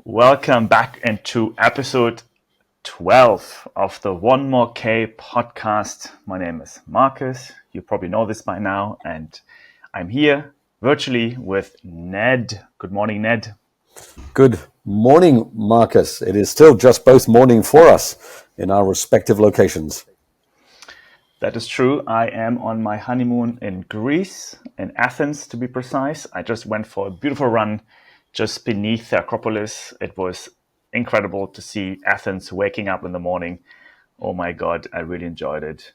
Welcome back into episode 12 of the One More K podcast. My name is Marcus. You probably know this by now, and I'm here virtually with Ned. Good morning, Ned. Good morning, Marcus. It is still just both morning for us in our respective locations. That is true. I am on my honeymoon in Greece, in Athens to be precise. I just went for a beautiful run just beneath the Acropolis. It was incredible to see Athens waking up in the morning. Oh my God, I really enjoyed it.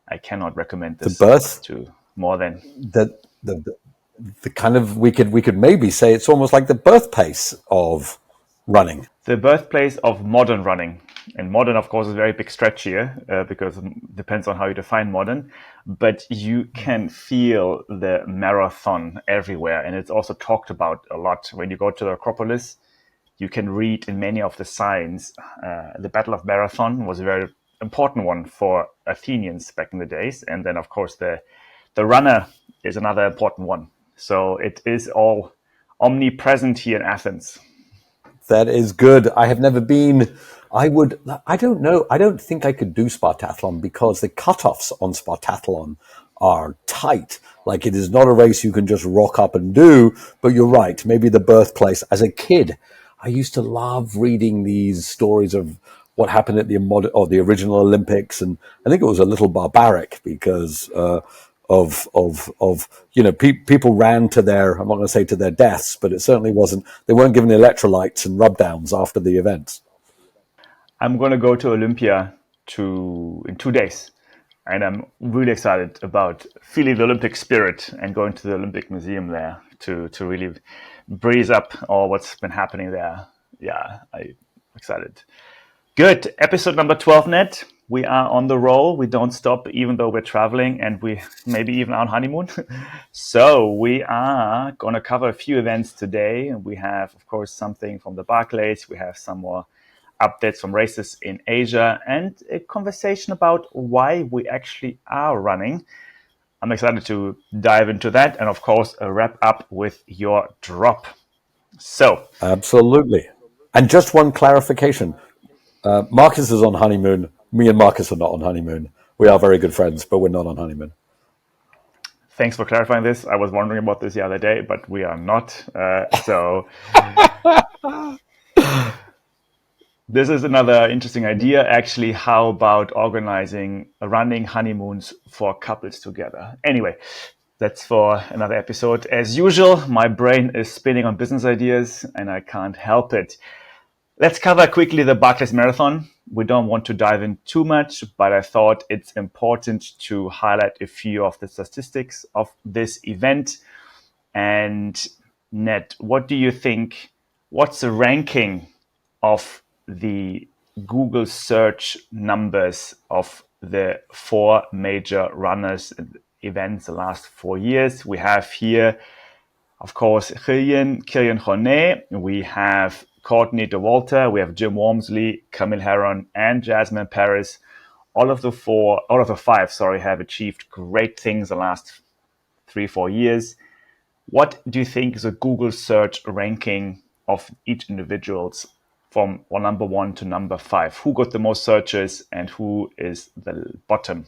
I cannot recommend The this birth, to more than the the kind of we could maybe say it's almost like the birthplace of running. the birthplace of modern running. And modern, of course, is a very big stretch here because it depends on how you define modern. But you can feel the marathon everywhere. And it's also talked about a lot. When you go to the Acropolis, you can read in many of the signs the Battle of Marathon was a very important one for Athenians back in the days. And then, of course, the runner is another important one. So it is all omnipresent here in Athens. That is good. I have never been. I don't know. I don't think I could do Spartathlon because the cutoffs on Spartathlon are tight. Like it is not a race you can just rock up and do, but you're right. Maybe the birthplace. As a kid, I used to love reading these stories of what happened at the original Olympics, and I think it was a little barbaric because people ran to their, I'm not going to say to their deaths, but it certainly wasn't, they weren't given electrolytes and rub downs after the events. I'm going to go to Olympia in 2 days. And I'm really excited about feeling the Olympic spirit and going to the Olympic Museum there to really breeze up all what's been happening there. Yeah, I'm excited. Good. Episode number 12, Ned. We are on the roll. We don't stop, even though we're traveling and we maybe even on honeymoon. So we are going to cover a few events today. We have, of course, something from the Barclays. We have some more updates from races in Asia and a conversation about why we actually are running. I'm excited to dive into that and, of course, wrap up with your drop. So, Absolutely. And just one clarification. Marcus is on honeymoon. Me and Marcus are not on honeymoon. We are very good friends, but we're not on honeymoon. thanks for clarifying this. I was wondering about this the other day, but we are not. So this is another interesting idea, actually. How about organizing running honeymoons for couples together? Anyway, that's for another episode. As usual, my brain is spinning on business ideas and I can't help it. Let's cover quickly the Barclays Marathon. We don't want to dive in too much, but I thought it's important to highlight a few of the statistics of this event. And Ned, what do you think? What's the ranking of the Google search numbers of the four major runners events the last 4 years? We have here, of course, Kilian Jornet. We have Courtney Dauwalter. We have Jim Walmsley, Camille Herron, and Jasmin Paris. All of the five, have achieved great things the last 3-4 years. What do you think is a Google search ranking of each individuals from number 1 to number 5? Who got the most searches and who is the bottom?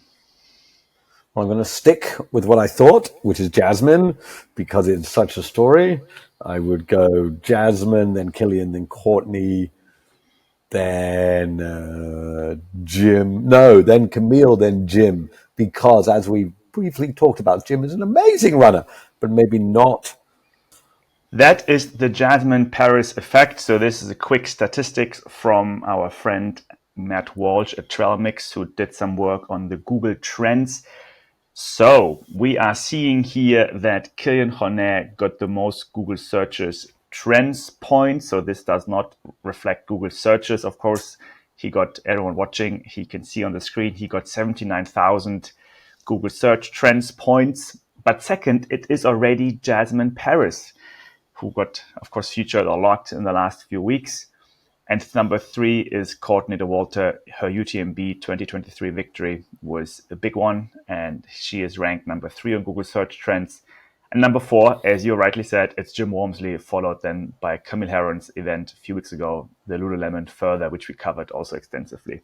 I'm going to stick with what I thought, which is Jasmin, because it's such a story. I would go Jasmin, then Killian, then Courtney, then Jim. No, then Camille, then Jim, because as we briefly talked about, Jim is an amazing runner, but maybe not. That is the Jasmin Paris effect. So this is a quick statistics from our friend Matt Walsh at Trailmix, who did some work on the Google Trends. So we are seeing here that Kilian Jornet got the most Google searches trends points. So this does not reflect Google searches. Of course, he got everyone watching. He can see on the screen, he got 79,000 Google search trends points. But second, it is already Jasmin Paris, who got, of course, featured a lot in the last few weeks. And number 3 is Courtney Dauwalter. Her UTMB 2023 victory was a big one, and she is ranked number 3 on Google search trends. And number four, as you rightly said, it's Jim Wormsley, followed then by Camille Herron's event a few weeks ago, the Lululemon Further, which we covered also extensively.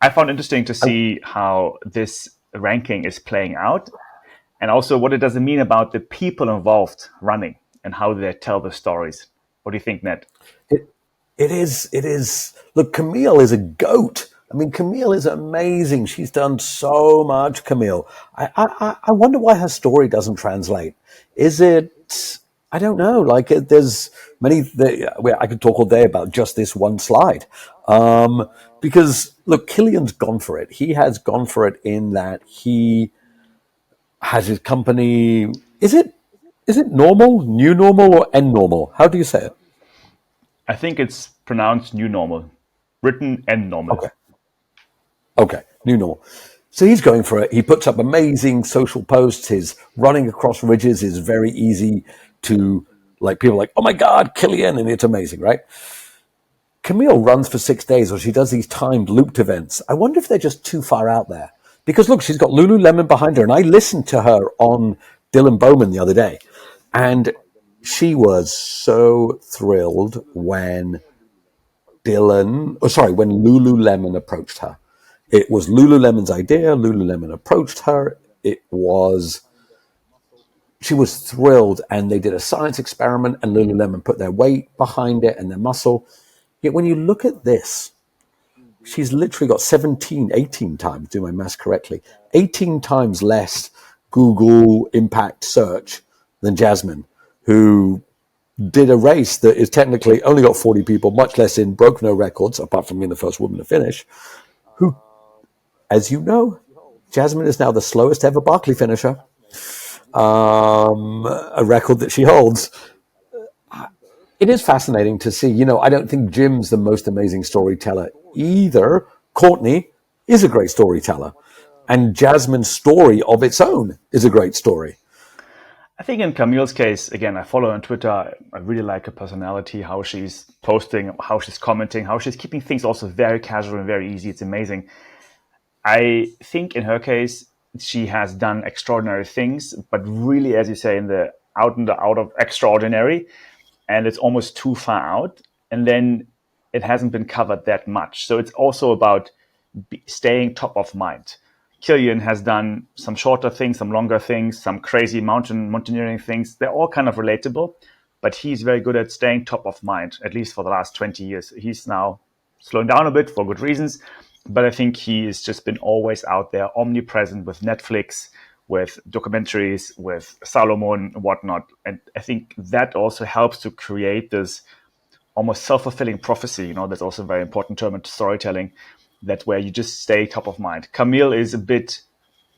I found interesting to see how this ranking is playing out and also what it does mean about the people involved running and how they tell the stories. What do you think, Ned? It, it is. It is. Look, Camille is a goat. I mean, Camille is amazing. She's done so much, Camille. I wonder why her story doesn't translate. Is it? I don't know. Like, there's many. Where I could talk all day about just this one slide. Because look, Killian's gone for it. He has gone for it in that he has his company. Is it normal, new normal, or end normal? How do you say it? I think it's pronounced new normal, written and normal. Okay. Okay, new normal. So he's going for it. He puts up amazing social posts. His running across ridges is very easy to, like, people are like, oh my God, Killian, and it's amazing, right? Camille runs for 6 days, or she does these timed looped events. I wonder if they're just too far out there. Because look, she's got Lululemon behind her, and I listened to her on Dylan Bowman the other day, and she was so thrilled when when Lululemon approached her. It was Lululemon's idea. Lululemon approached her. She was thrilled, and they did a science experiment, and Lululemon put their weight behind it and their muscle. Yet when you look at this, she's literally got 17, 18 times, do my maths correctly, 18 times less Google impact search than Jasmin, who did a race that is technically only got 40 people, much less in, broke no records, apart from being the first woman to finish, who, as you know, Jasmin is now the slowest ever Barkley finisher, a record that she holds. It is fascinating to see. I don't think Jim's the most amazing storyteller either. Courtney is a great storyteller. And Jasmine's story of its own is a great story. I think in Camille's case, again, I follow her on Twitter. I really like her personality, how she's posting, how she's commenting, how she's keeping things also very casual and very easy. It's amazing. I think in her case, she has done extraordinary things, but really, as you say, in the out of extraordinary, and it's almost too far out. And then it hasn't been covered that much. So it's also about staying top of mind. Killian has done some shorter things, some longer things, some crazy mountaineering things. They're all kind of relatable, but he's very good at staying top of mind, at least for the last 20 years. He's now slowing down a bit for good reasons, but I think he has just been always out there, omnipresent with Netflix, with documentaries, with Salomon, and whatnot. And I think that also helps to create this almost self-fulfilling prophecy. That's also a very important term in storytelling, that where you just stay top of mind. Camille is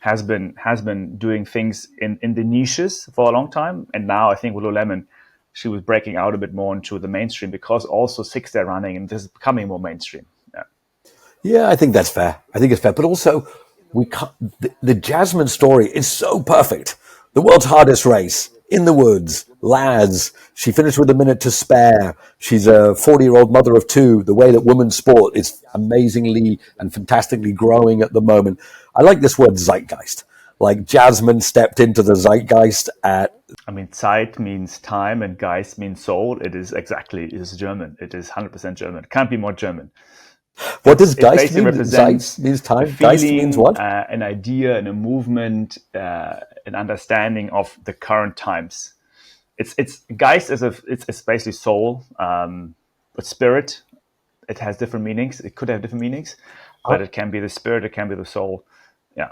has been doing things in the niches for a long time, and now I think with Lululemon, she was breaking out a bit more into the mainstream because also 6 day running and this is becoming more mainstream. Yeah. Yeah, I think that's fair. I think it's fair. But also, we can't, the Jasmine story is so perfect. The world's hardest race in the woods, lads. She finished with a minute to spare. She's a 40-year-old mother of two. The way that women's sport is amazingly and fantastically growing at the moment. I like this word zeitgeist. Like Jasmine stepped into the zeitgeist at. I mean, Zeit means time and Geist means soul. It is German. It is 100% German. It can't be more German. What does It Geist basically mean? represents Zeit means a time. Geist means feeling, what? an idea, and a movement, an understanding of the current times. It's Geist it's basically soul, but spirit. It has different meanings. It could have different meanings, but it can be the spirit. It can be the soul. Yeah.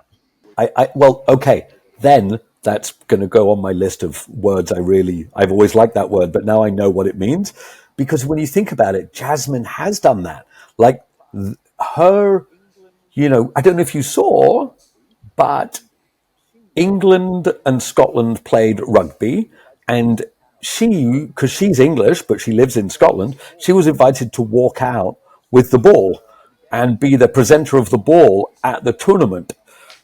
Well, okay, then that's going to go on my list of words I've always liked that word, but now I know what it means. Because when you think about it, Jasmine has done that. Like her, I don't know if you saw, but England and Scotland played rugby, and because she's English, but she lives in Scotland, she was invited to walk out with the ball and be the presenter of the ball at the tournament.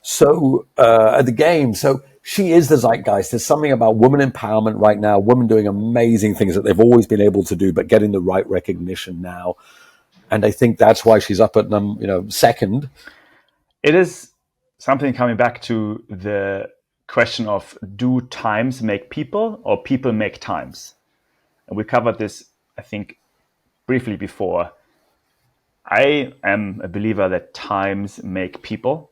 So at the game, so she is the zeitgeist. There's something about women empowerment right now, women doing amazing things that they've always been able to do, but getting the right recognition now. And I think that's why she's up at second. It is something coming back to the question of, do times make people or people make times? And we covered this, I think, briefly before. I am a believer that times make people,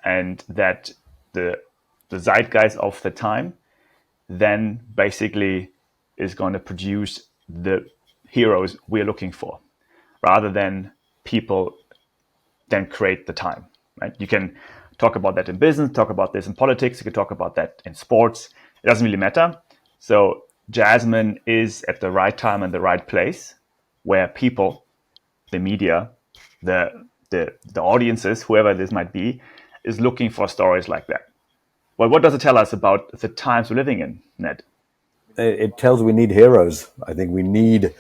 and that the the zeitgeist of the time then basically is going to produce the heroes we're looking for, rather than people then create the time. Right? You can talk about that in business, talk about this in politics, you can talk about that in sports. It doesn't really matter. So Jasmin is at the right time and the right place, where people, the media, the audiences, whoever this might be, is looking for stories like that. Well, what does it tell us about the times we're living in, Ned? It tells we need heroes. I think we need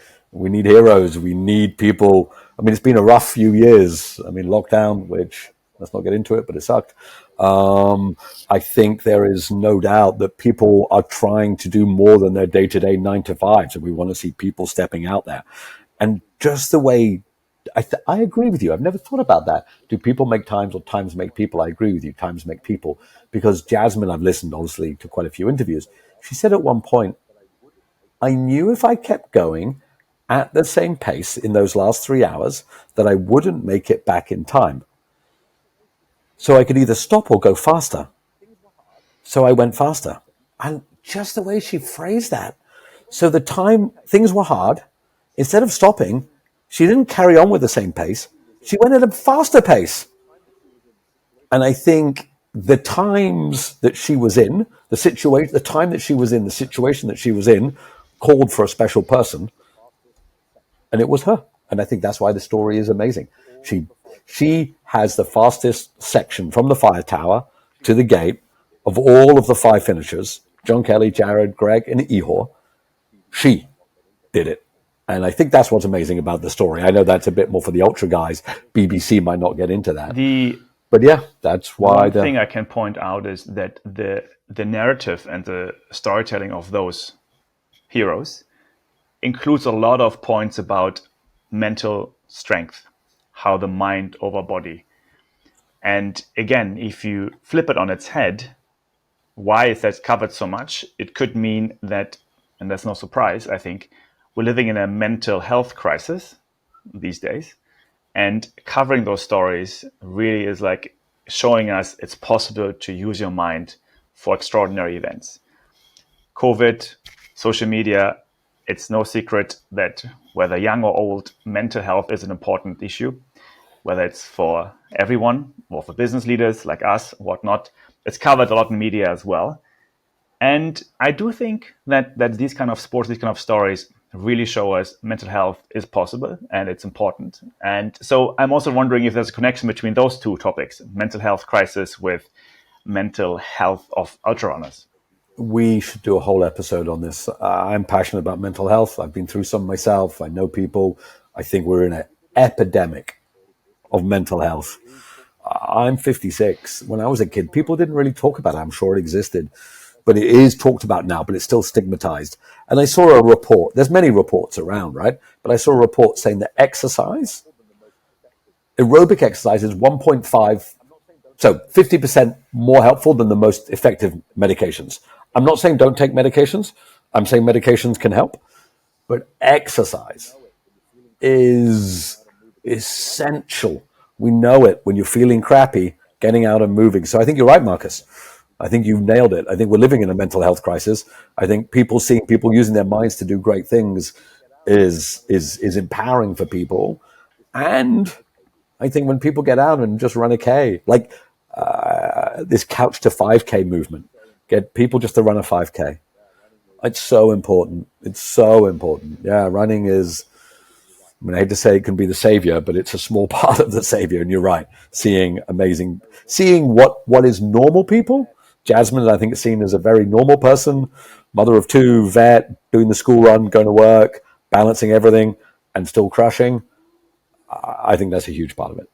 heroes. We need people. I mean, it's been a rough few years. I mean, lockdown, which let's not get into it, but it sucked. I think there is no doubt that people are trying to do more than their day-to-day 9 to 5. So we want to see people stepping out there, and just the way I agree with you. I've never thought about that. Do people make times or times make people? I agree with you. Times make people. Because Jasmine, I've listened obviously to quite a few interviews. She said at one point, I knew if I kept going at the same pace in those last 3 hours that I wouldn't make it back in time. So I could either stop or go faster. So I went faster. And just the way she phrased that. So the time things were hard, instead of stopping, she didn't carry on with the same pace. She went at a faster pace. And I think the times that she was in, the situation, the time that she was in, the situation that she was in, called for a special person, and it was her. And I think that's why the story is amazing. She she has the fastest section from the fire tower to the gate of all of the 5 finishers: John Kelly, Jared, Greg, and Ihor. She did it. And I think that's what's amazing about the story. I know that's a bit more for the ultra guys. BBC might not get into that. The But yeah, that's why one thing I can point out is that the narrative and the storytelling of those heroes includes a lot of points about mental strength, how the mind over body. And again, if you flip it on its head, why is that covered so much? It could mean that, and that's no surprise, I think, we're living in a mental health crisis these days. And covering those stories really is like showing us it's possible to use your mind for extraordinary events. COVID, social media, it's no secret that whether young or old, mental health is an important issue, whether it's for everyone or for business leaders like us, whatnot. It's covered a lot in media as well. And I do think that these kind of sports, these kind of stories really show us mental health is possible and it's important. And so I'm also wondering if there's a connection between those two topics, mental health crisis with mental health of ultra runners. we should do a whole episode on this. I'm passionate about mental health. I've been through some myself. I know people. I think we're in an epidemic of mental health. I'm 56. When I was a kid, people didn't really talk about it. I'm sure it existed, but it is talked about now, but it's still stigmatized. And I saw a report. There's many reports around, right? But I saw a report saying that aerobic exercise is 1.5, so 50% more helpful than the most effective medications. I'm not saying don't take medications. I'm saying medications can help, but exercise is essential. We know it when you're feeling crappy, getting out and moving. So I think you're right, Marcus. I think you've nailed it. I think we're living in a mental health crisis. I think people seeing people using their minds to do great things is empowering for people. And I think when people get out and just run a K, like this couch to 5K movement, get people just to run a 5K. It's so important. It's so important. Yeah, running is, I mean, I hate to say it can be the savior, but it's a small part of the savior. And you're right. Seeing what is normal people. Jasmin, I think, is seen as a very normal person, mother of two, vet, doing the school run, going to work, balancing everything, and still crushing. I think that's a huge part of it.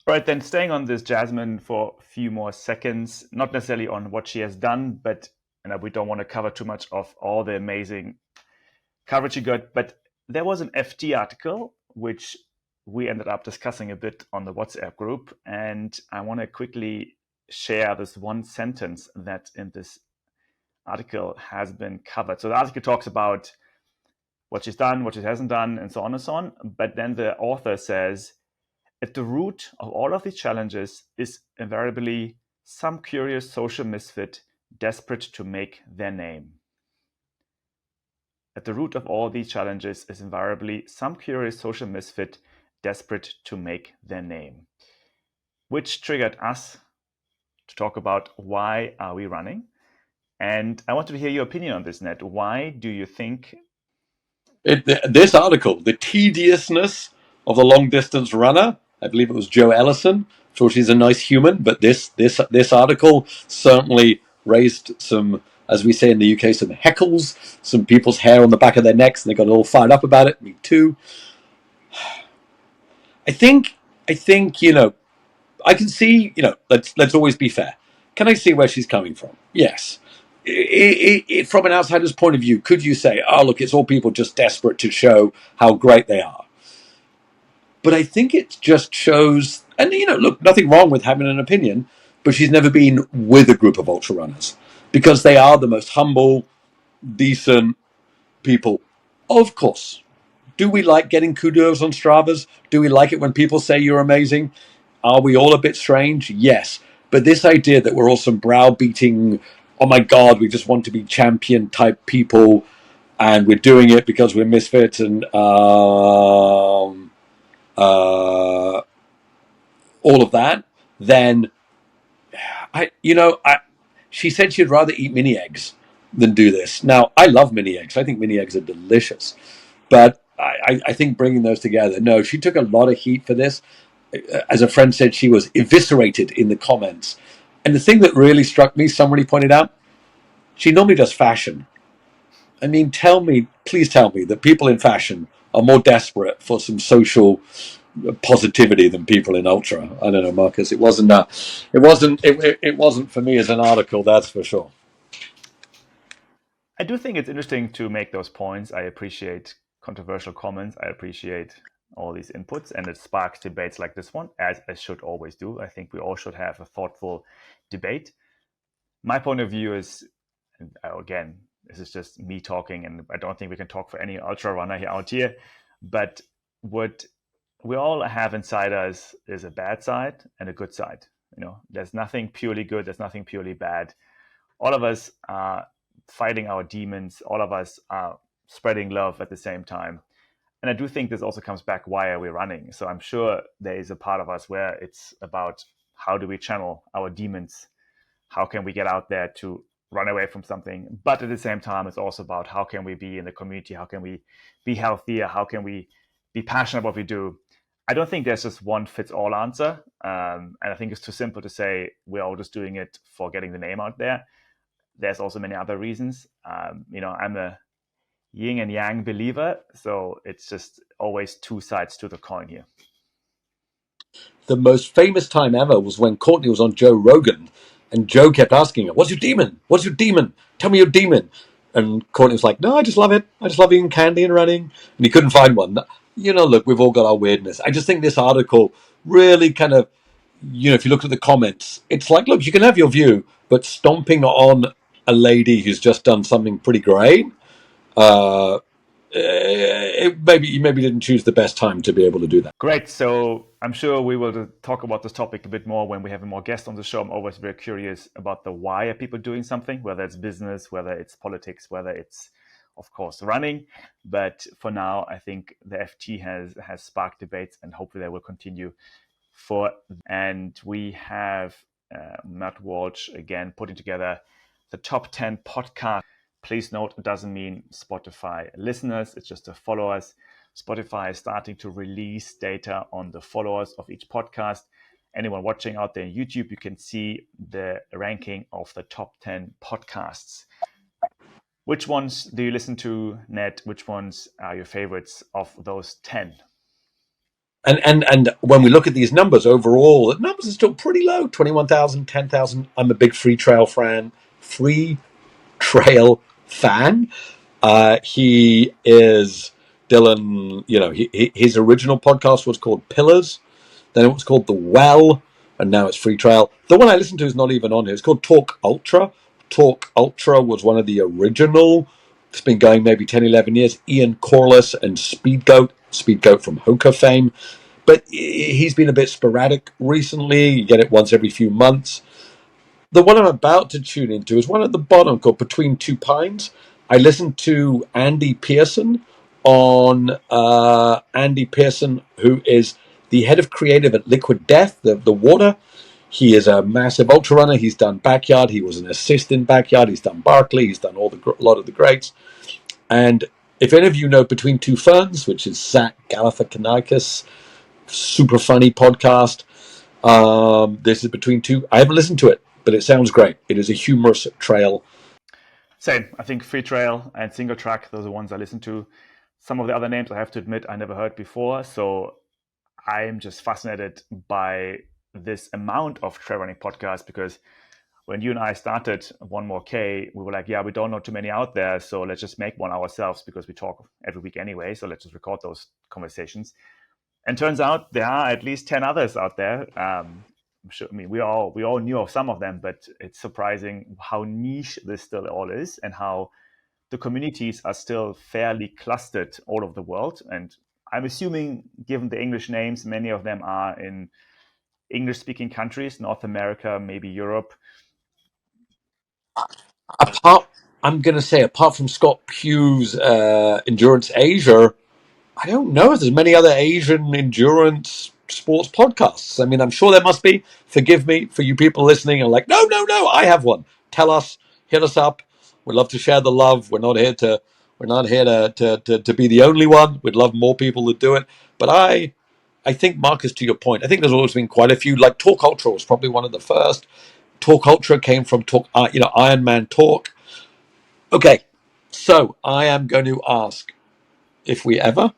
All right, then staying on this Jasmin for a few more seconds, not necessarily on what she has done, but we don't want to cover too much of all the amazing coverage you got. But there was an FT article which we ended up discussing a bit on the WhatsApp group, and I want to quickly share this one sentence that in this article has been covered. So the article talks about what she's done, what she hasn't done, and so on and so on. But then the author says, at the root of all of these challenges is invariably some curious social misfit desperate to make their name. At the root of all these challenges is invariably some curious social misfit desperate to make their name, which triggered us to talk about why are we running. And I wanted to hear your opinion on this, Ned. Why do you think This article, the tediousness of the long distance runner, I believe it was Joe Ellison. Thought she's a nice human, but this article certainly raised some, as we say in the UK, some heckles, some people's hair on the back of their necks, and they got all fired up about it. Me too. I think I can see. Let's always be fair. Can I see where she's coming from? Yes. From an outsider's point of view, could you say, "Oh, look, it's all people just desperate to show how great they are"? But I think it just shows, and look, nothing wrong with having an opinion, but she's never been with a group of ultra runners because they are the most humble, decent people. Of course. Do we like getting kudos on Stravas? Do we like it when people say you're amazing? Are we all a bit strange? Yes. But this idea that we're all some browbeating, oh my God, we just want to be champion type people and we're doing it because we're misfits and all of that, then she said she'd rather eat mini eggs than do this. Now, I love mini eggs. I think mini eggs are delicious. But I think bringing those together, no, she took a lot of heat for this. As a friend said, she was eviscerated in the comments. And the thing that really struck me, somebody pointed out, she normally does fashion. I mean, please tell me that people in fashion are more desperate for some social positivity than people in ultra. I don't know, Marcus. It wasn't for me as an article, that's for sure. I do think it's interesting to make those points. I appreciate controversial comments. I appreciate all these inputs, and it sparks debates like this one, as I should always do. I think we all should have a thoughtful debate. My point of view is, again, this is just me talking, and I don't think we can talk for any ultra runner here out here. But what we all have inside us is a bad side and a good side. There's nothing purely good. There's nothing purely bad. All of us are fighting our demons. All of us are spreading love at the same time. And I do think this also comes back, why are we running? So I'm sure there is a part of us where it's about how do we channel our demons? How can we get out there to run away from something? But at the same time, it's also about how can we be in the community? How can we be healthier? How can we be passionate about what we do? I don't think there's just one fits all answer. And I think it's too simple to say we're all just doing it for getting the name out there. There's also many other reasons. I'm a yin and yang believer, so it's just always two sides to the coin here. The most famous time ever was when Courtney was on Joe Rogan and Joe kept asking her, "What's your demon? What's your demon? Tell me your demon." And Courtney was like, "No, I just love it. I just love eating candy and running." And he couldn't find one. Look, we've all got our weirdness. I just think this article really kind of, if you look at the comments, it's like, look, you can have your view, but stomping on a lady who's just done something pretty great, you maybe didn't choose the best time to be able to do that. Great. So I'm sure we will talk about this topic a bit more when we have more guests on the show. I'm always very curious about the why are people doing something, whether it's business, whether it's politics, whether it's, of course, running. But for now, I think the FT has sparked debates, and hopefully they will continue. And we have Matt Walsh again putting together the top 10 podcast. Please note, it doesn't mean Spotify listeners. It's just the followers. Spotify is starting to release data on the followers of each podcast. Anyone watching out there on YouTube, you can see the ranking of the top 10 podcasts. Which ones do you listen to, Ned? Which ones are your favorites of those 10? And when we look at these numbers overall, the numbers are still pretty low. 21,000, 10,000. I'm a big Free Trail fan. He is Dylan. His original podcast was called Pillars. Then it was called The Well. and now it's free trial. The one I listen to is not even on here. It's called Talk Ultra. Talk Ultra was one of the original. It's been going maybe 10, 11 years. Ian Corliss and Speedgoat from Hoka fame. But he's been a bit sporadic recently. You get it once every few months. The one I'm about to tune into is one at the bottom called Between Two Pines. I listened to Andy Pearson Andy Pearson, who is the head of creative at Liquid Death, the water. He is a massive ultra runner. He's done Backyard. He was an assist in Backyard. He's done Barkley. He's done a lot of the greats. And if any of you know Between Two Ferns, which is Zach Galifianakis, super funny podcast. This is Between Two. I haven't listened to it, but it sounds great. It is a humorous trail. Same. I think Free Trail and Single Track, those are the ones I listen to. Some of the other names I have to admit I never heard before. So I'm just fascinated by this amount of trail running podcasts, because when you and I started One More K, we were like, yeah, we don't know too many out there, so let's just make one ourselves because we talk every week anyway. So let's just record those conversations. And turns out there are at least 10 others out there. Sure, I mean, we all knew of some of them, but it's surprising how niche this still all is, and how the communities are still fairly clustered all over the world. And I'm assuming, given the English names, many of them are in English-speaking countries, North America, maybe Europe. Apart, I'm going to say, apart from Scott Pugh's Endurance Asia, I don't know if there's many other Asian endurance sports podcasts. I mean, I'm sure there must be. Forgive me for you people listening and like, no, no, no, I have one. Tell us, hit us up. We'd love to share the love. We're not here to be the only one. We'd love more people to do it. But I think, Marcus, to your point, I think there's always been quite a few. Like Talk Ultra was probably one of the first. Talk Ultra came from Ironman Talk. Okay, so I am going to ask, if we ever,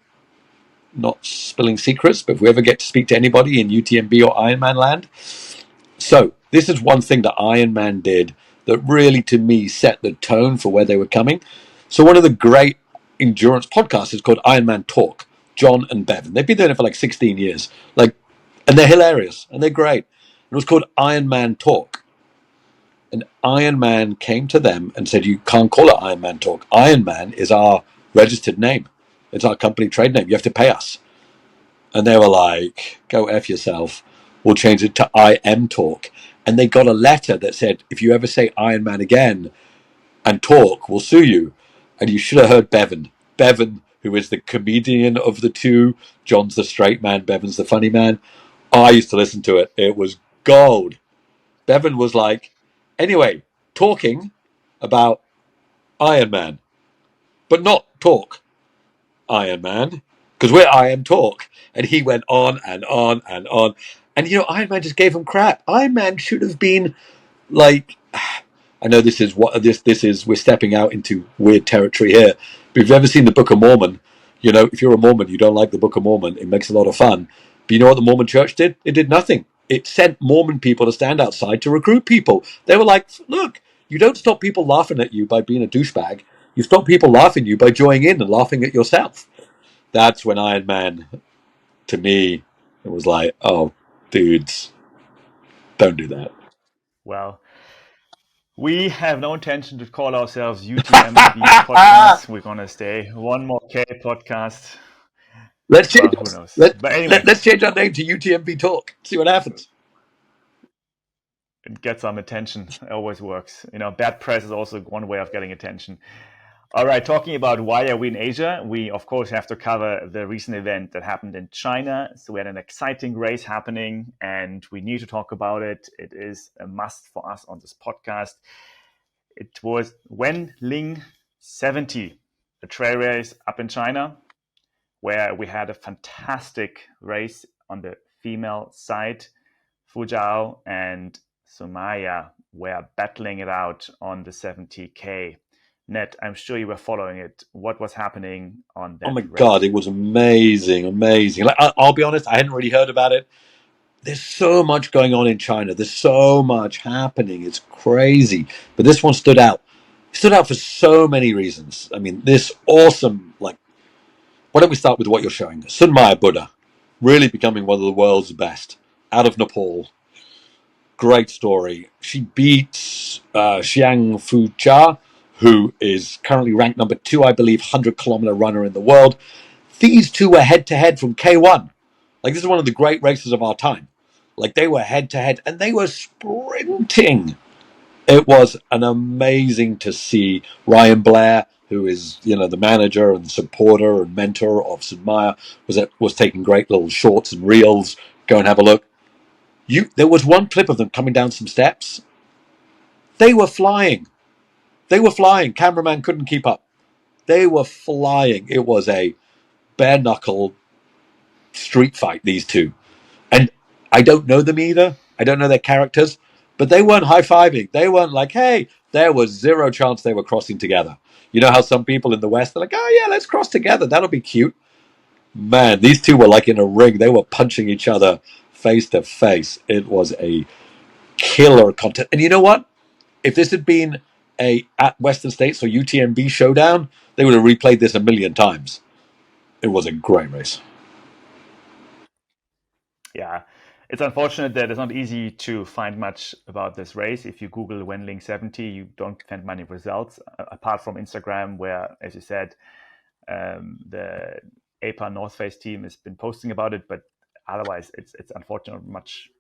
not spilling secrets, but if we ever get to speak to anybody in UTMB or Ironman land. So this is one thing that Ironman did that really, to me, set the tone for where they were coming. So one of the great endurance podcasts is called Ironman Talk. John and Bevan. They've been doing it for like 16 years. And they're hilarious and they're great. It was called Ironman Talk. And Ironman came to them and said, you can't call it Ironman Talk. Ironman is our registered name. It's our company trade name. You have to pay us. And they were like, go F yourself. We'll change it to I Am Talk. And they got a letter that said, if you ever say Iron Man again and talk, we'll sue you. And you should have heard Bevan. Bevan, who is the comedian of the two. John's the straight man, Bevan's the funny man. I used to listen to it. It was gold. Bevan was like, anyway, talking about Iron Man, but not talk Iron Man, because we're I Am Talk. And he went on and on and on. And, Iron Man just gave him crap. Iron Man should have been like, I know this is what this is, we're stepping out into weird territory here. But if you've ever seen the Book of Mormon, if you're a Mormon, you don't like the Book of Mormon, it makes a lot of fun. But you know what the Mormon church did? It did nothing. It sent Mormon people to stand outside to recruit people. They were like, look, you don't stop people laughing at you by being a douchebag. You stop people laughing at you by joining in and laughing at yourself. That's when Iron Man, to me, it was like, oh, dudes, don't do that. Well, we have no intention to call ourselves UTMB podcast. We're gonna stay One More K podcast. Let's change. Well, who knows? Let, But let, anyway, let's change our name to UTMB Talk. See what happens. it gets some attention. It always works. Bad press is also one way of getting attention. All right, talking about why are we in Asia, we of course have to cover the recent event that happened in China. So we had an exciting race happening and we need to talk about it. It is a must for us on this podcast. It was Wenling 70, a trail race up in China, where we had a fantastic race on the female side. Fu Zhao and Sunmaya were battling it out on the 70K. Ned, I'm sure you were following it. What was happening on Oh that my race? God, it was amazing, amazing. Like I'll be honest, I hadn't really heard about it. There's so much going on in China. There's so much happening. It's crazy. But this one stood out. It stood out for so many reasons. I mean, this awesome, why don't we start with what you're showing? Sunmaya Buddha, really becoming one of the world's best out of Nepal. Great story. She beat Xiang Fu-Jia, who is currently ranked number 2, I believe, 100-kilometer runner in the world. These two were head-to-head from K1. Like, this is one of the great races of our time. Like, they were head-to-head, and they were sprinting. It was an amazing to see. Ryan Blair, who is the manager and supporter and mentor of Sunmaya, was taking great little shorts and reels. Go and have a look. There was one clip of them coming down some steps. They were flying. They were flying. Cameraman couldn't keep up. They were flying. It was a bare knuckle street fight, these two. And I don't know them either. I don't know their characters, but they weren't high fiving. They weren't like, hey, there was zero chance they were crossing together. You know how some people in the West are like, oh, yeah, let's cross together. That'll be cute. Man, these two were like in a ring. They were punching each other face to face. It was a killer contest. And you know what? If this had been a at Western States or UTMB showdown, they would have replayed this a million times. It was a great race. Yeah, it's unfortunate that it's not easy to find much about this race. If you Google Wenling 70, you don't find many results apart from Instagram, where, as you said, the APA North Face team has been posting about it. But otherwise, it's unfortunately much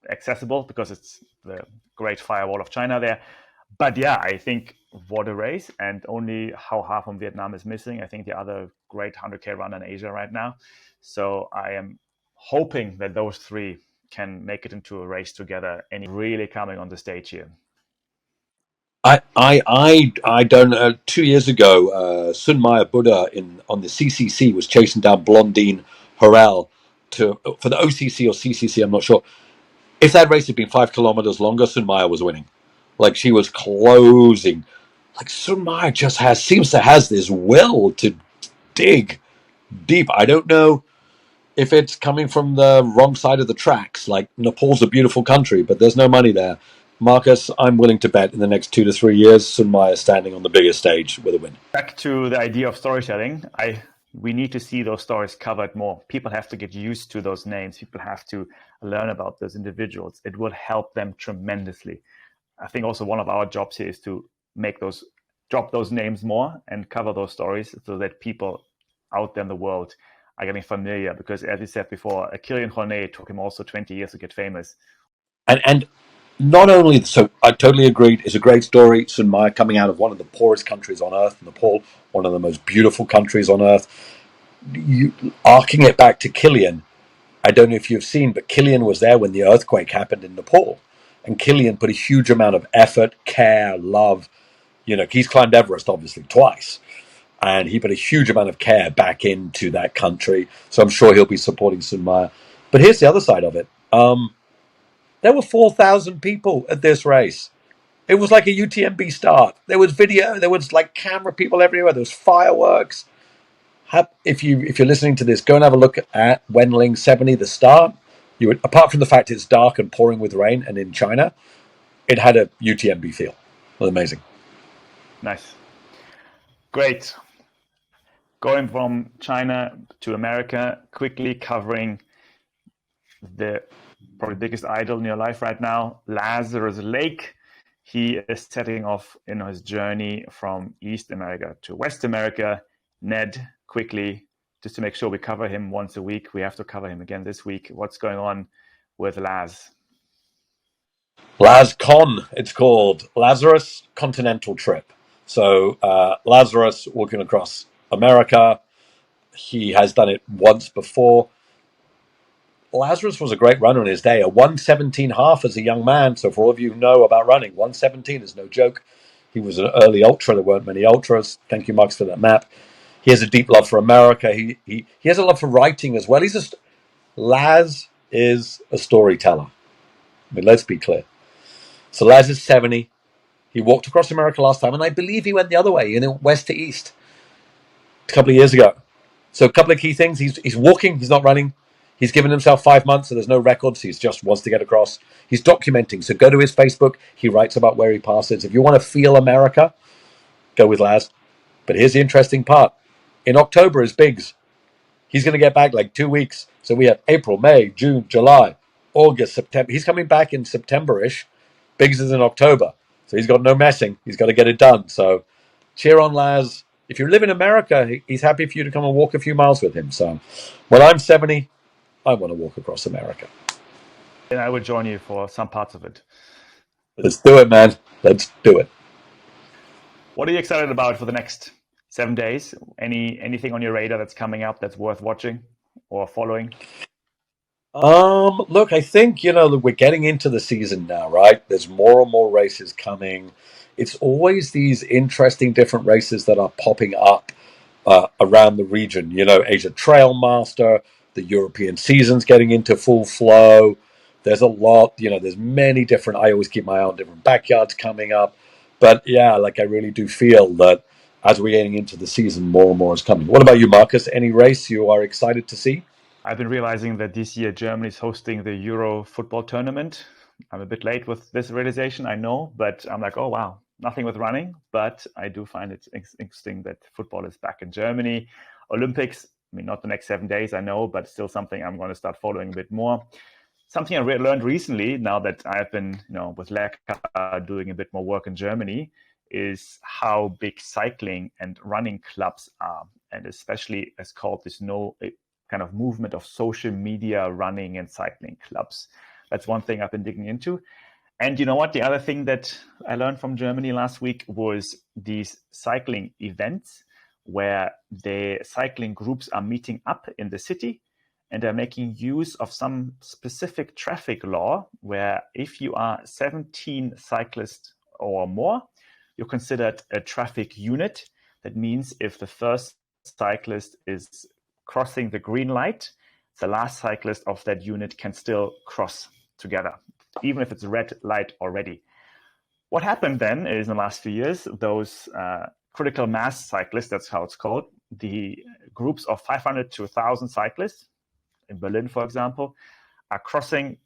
accessible because it's the Great Firewall of China there. But yeah, I think what a race, and only how half from Vietnam is missing. I think the other great 100K runner in Asia right now. So I am hoping that those three can make it into a race together and really coming on the stage here. I don't know. 2 years ago, Sunmaya Buddha on the CCC was chasing down Blondine Harrell for the OCC or CCC. I'm not sure. If that race had been 5 kilometers longer, Sunmaya was winning. Like, she was closing. Like, Sunmaya just seems to has this will to dig deep. I don't know if it's coming from the wrong side of the tracks. Like, Nepal's a beautiful country, but there's no money there. Marcus, I'm willing to bet in the next 2 to 3 years, Sunmaya is standing on the biggest stage with a win. Back to the idea of storytelling, we need to see those stories covered more. People have to get used to those names. People have to learn about those individuals. It will help them tremendously. I think also one of our jobs here is to drop those names more and cover those stories so that people out there in the world are getting familiar. Because as you said before, Kilian Jornet took him also 20 years to get famous. And not only so, I totally agreed. It's a great story. Sunmaya coming out of one of the poorest countries on earth, Nepal, one of the most beautiful countries on earth. Arcing it back to Kilian, I don't know if you've seen, but Kilian was there when the earthquake happened in Nepal, and Kilian put a huge amount of effort, care, love. He's climbed Everest obviously twice, and he put a huge amount of care back into that country. So I'm sure he'll be supporting Sunmaya. But here's the other side of it. There were 4,000 people at this race. It was like a UTMB start. There was video. There was like camera people everywhere. There was fireworks. If you're listening to this, go and have a look at Wenling 70, the start. Apart from the fact it's dark and pouring with rain, and in China, it had a UTMB feel. It was amazing. Nice. Great. Going from China to America, quickly covering the probably biggest idol in your life right now, Lazarus Lake. He is setting off in his journey from East America to West America. Ned, quickly, just to make sure we cover him once a week. We have to cover him again this week. What's going on with Laz? LazCon, it's called Lazarus Continental Trip. So Lazarus walking across America. He has done it once before. Lazarus was a great runner in his day, a 1:17.5 as a young man. So for all of you who know about running, 1:17 is no joke. He was an early ultra. There weren't many ultras. Thank you, Marks, for that map. He has a deep love for America. He has a love for writing as well. Laz is a storyteller. I mean, let's be clear. So Laz is 70. He walked across America last time, and I believe he went the other way, west to east, a couple of years ago. So a couple of key things. He's walking. He's not running. He's given himself 5 months, so there's no records. He just wants to get across. He's documenting. So go to his Facebook. He writes about where he passes. If you want to feel America, go with Laz. But here's the interesting part. In October is Biggs. He's going to get back like 2 weeks. So we have April, May, June, July, August, September. He's coming back in September-ish. Biggs is in October. So he's got no messing. He's got to get it done. So cheer on, Laz. If you live in America, he's happy for you to come and walk a few miles with him. So when I'm 70, I want to walk across America. And I will join you for some parts of it. Let's do it, man. Let's do it. What are you excited about for the next 7 days? Anything on your radar that's coming up that's worth watching or following? Look, I think, we're getting into the season now, right? There's more and more races coming. It's always these interesting different races that are popping up around the region. Asia Trail Master, the European season's getting into full flow. There's a lot, there's many different, I always keep my eye on different backyards coming up. But yeah, like I really do feel that as we're getting into the season, more and more is coming. What about you, Marcus? Any race you are excited to see? I've been realizing that this year Germany is hosting the Euro football tournament. I'm a bit late with this realization, I know, but I'm like, oh wow, nothing with running. But I do find it interesting that football is back in Germany. Olympics, I mean, not the next 7 days, I know, but still something I'm going to start following a bit more. Something I learned recently, now that I've been, with Lecka doing a bit more work in Germany, is how big cycling and running clubs are, and especially it's called this kind of movement of social media running and cycling clubs. That's one thing I've been digging into. And you know what? The other thing that I learned from Germany last week was these cycling events where the cycling groups are meeting up in the city and they're making use of some specific traffic law where if you are 17 cyclists or more, you're considered a traffic unit. That means if the first cyclist is crossing the green light, the last cyclist of that unit can still cross together, even if it's a red light already. What happened then is in the last few years, those critical mass cyclists, that's how it's called, the groups of 500 to 1,000 cyclists, in Berlin, for example, are crossing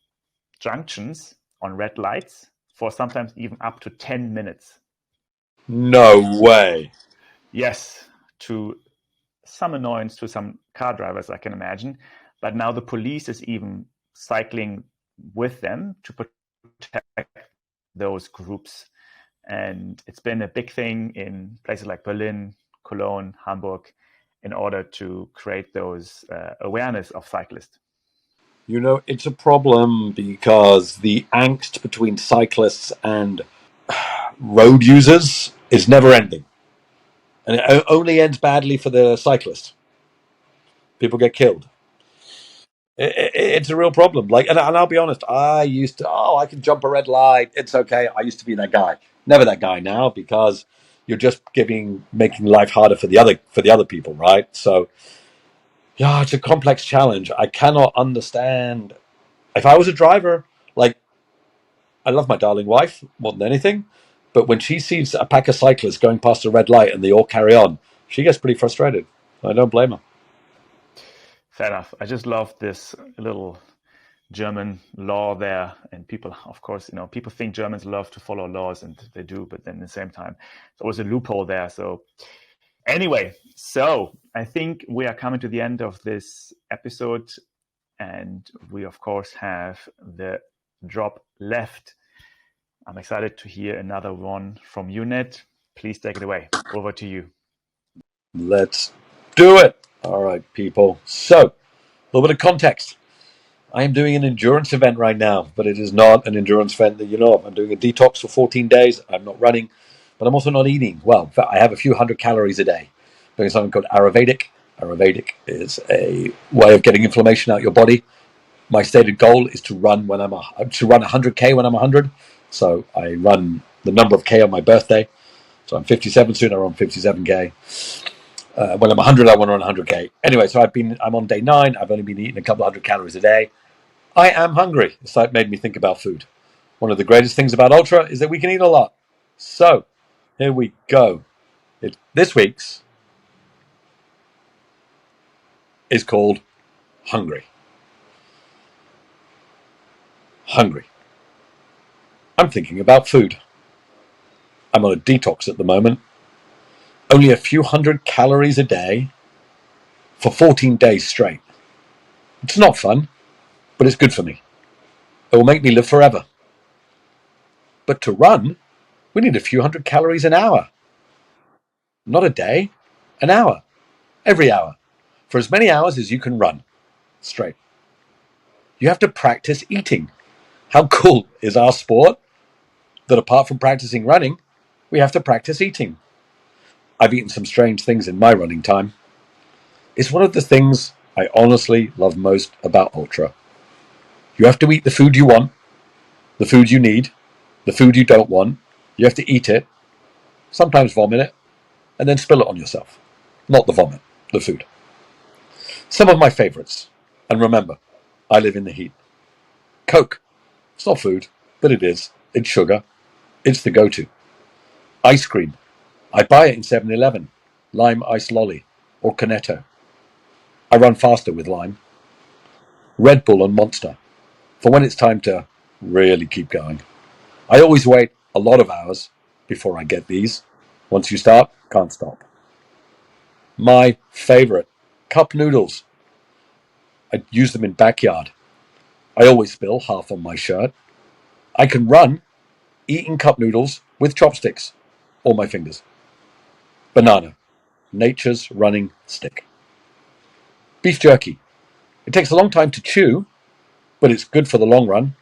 junctions on red lights for sometimes even up to 10 minutes. No way. Yes, to some annoyance to some car drivers, I can imagine. But now the police is even cycling with them to protect those groups. And it's been a big thing in places like Berlin, Cologne, Hamburg, in order to create those awareness of cyclists. It's a problem because the angst between cyclists and road users is never ending. And it only ends badly for the cyclist. People get killed. It's a real problem. And I'll be honest, I used to, I can jump a red light. It's okay. I used to be that guy. Never that guy now because you're just making life harder for the other people, right? So, yeah, it's a complex challenge. I cannot understand. If I was a driver, like, I love my darling wife more than anything, but when she sees a pack of cyclists going past a red light and they all carry on, she gets pretty frustrated. I don't blame her. Fair enough. I just love this little German law there. And people, of course, people think Germans love to follow laws, and they do, but then at the same time, there's always a loophole there. So anyway, so I think we are coming to the end of this episode, and we, of course, have the drop left. I'm excited to hear another one from you, Ned. Please take it away. Over to you. Let's do it. All right, people. So, a little bit of context. I am doing an endurance event right now, but it is not an endurance event that you know of. I'm doing a detox for 14 days. I'm not running, but I'm also not eating. Well, in fact, I have a few hundred calories a day. I'm doing something called Ayurvedic. Ayurvedic is a way of getting inflammation out your body. My stated goal is to run 100k when I'm 100. So I run the number of k on my birthday. So I'm 57 soon. I run 57k. When I'm 100, I want to run 100k. Anyway, so I'm on day 9. I've only been eating a couple of hundred calories a day. I am hungry. So it made me think about food. One of the greatest things about Ultra is that we can eat a lot. So here we go. This week's is called Hungry. Hungry. I'm thinking about food. I'm on a detox at the moment. Only a few hundred calories a day for 14 days straight. It's not fun, but it's good for me. It will make me live forever. But to run, we need a few hundred calories an hour. Not a day, an hour. Every hour. For as many hours as you can run straight. You have to practice eating. How cool is our sport that apart from practicing running, we have to practice eating? I've eaten some strange things in my running time. It's one of the things I honestly love most about Ultra. You have to eat the food you want, the food you need, the food you don't want. You have to eat it, sometimes vomit it, and then spill it on yourself. Not the vomit, the food. Some of my favorites. And remember, I live in the heat. Coke. It's not food, but it is. It's sugar. It's the go-to. Ice cream. I buy it in 7-Eleven. Lime ice lolly or Cornetto. I run faster with lime. Red Bull and Monster for when it's time to really keep going. I always wait a lot of hours before I get these. Once you start, can't stop. My favorite, cup noodles. I use them in backyard. I always spill half on my shirt. I can run eating cup noodles with chopsticks or my fingers. Banana, nature's running stick. Beef jerky. It takes a long time to chew, but it's good for the long run.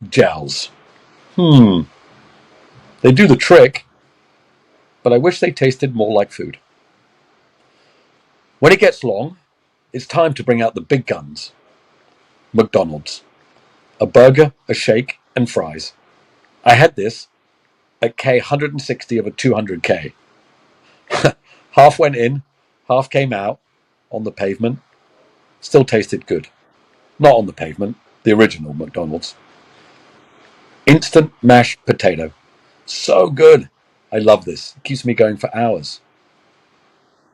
Gels. They do the trick, but I wish they tasted more like food. When it gets long, it's time to bring out the big guns. McDonald's. A burger, a shake, and fries. I had this at K 160 of a 200K. Half went in, half came out on the pavement. Still tasted good. Not on the pavement, the original McDonald's. Instant mashed potato. So good. I love this. It keeps me going for hours.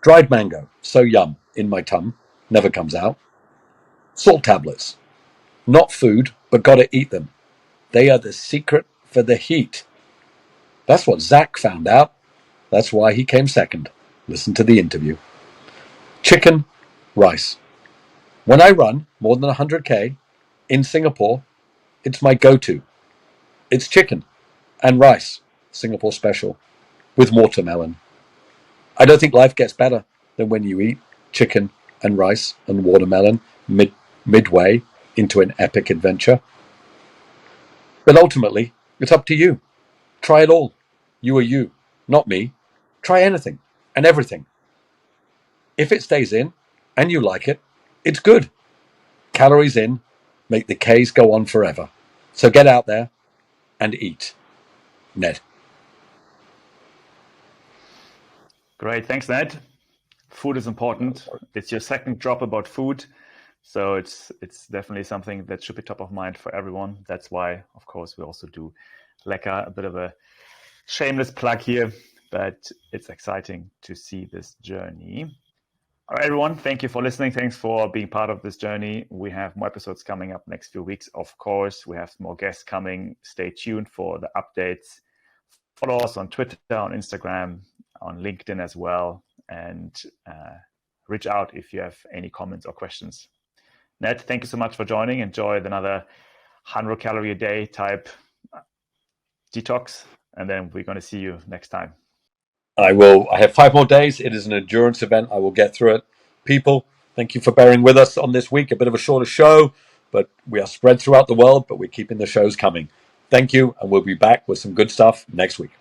Dried mango. So yum. In my tum. Never comes out. Salt tablets. Not food, but gotta eat them. They are the secret for the heat. That's what Zach found out. That's why he came second. Listen to the interview. Chicken, rice. When I run more than 100K in Singapore, it's my go-to. It's chicken and rice, Singapore special, with watermelon. I don't think life gets better than when you eat chicken and rice and watermelon midway into an epic adventure. But ultimately, it's up to you. Try it all. You are you, not me. Try anything and everything. If it stays in and you like it, it's good. Calories in make the Ks go on forever. So get out there and eat. Ned. Great. Thanks, Ned. Food is important. It's your second drop about food. So it's definitely something that should be top of mind for everyone. That's why, of course, we also do Lecka, a bit of a shameless plug here, but it's exciting to see this journey. All right, everyone, thank you for listening. Thanks for being part of this journey. We have more episodes coming up next few weeks. Of course, we have more guests coming. Stay tuned for the updates. Follow us on Twitter, on Instagram, on LinkedIn as well, and reach out if you have any comments or questions. Ned, thank you so much for joining. Enjoy another 100 calorie a day type detox, and then we're going to see you next time. I will. I have 5 more days. It is an endurance event. I will get through it. People, thank you for bearing with us on this week. A bit of a shorter show, but we are spread throughout the world, but we're keeping the shows coming. Thank you, and we'll be back with some good stuff next week.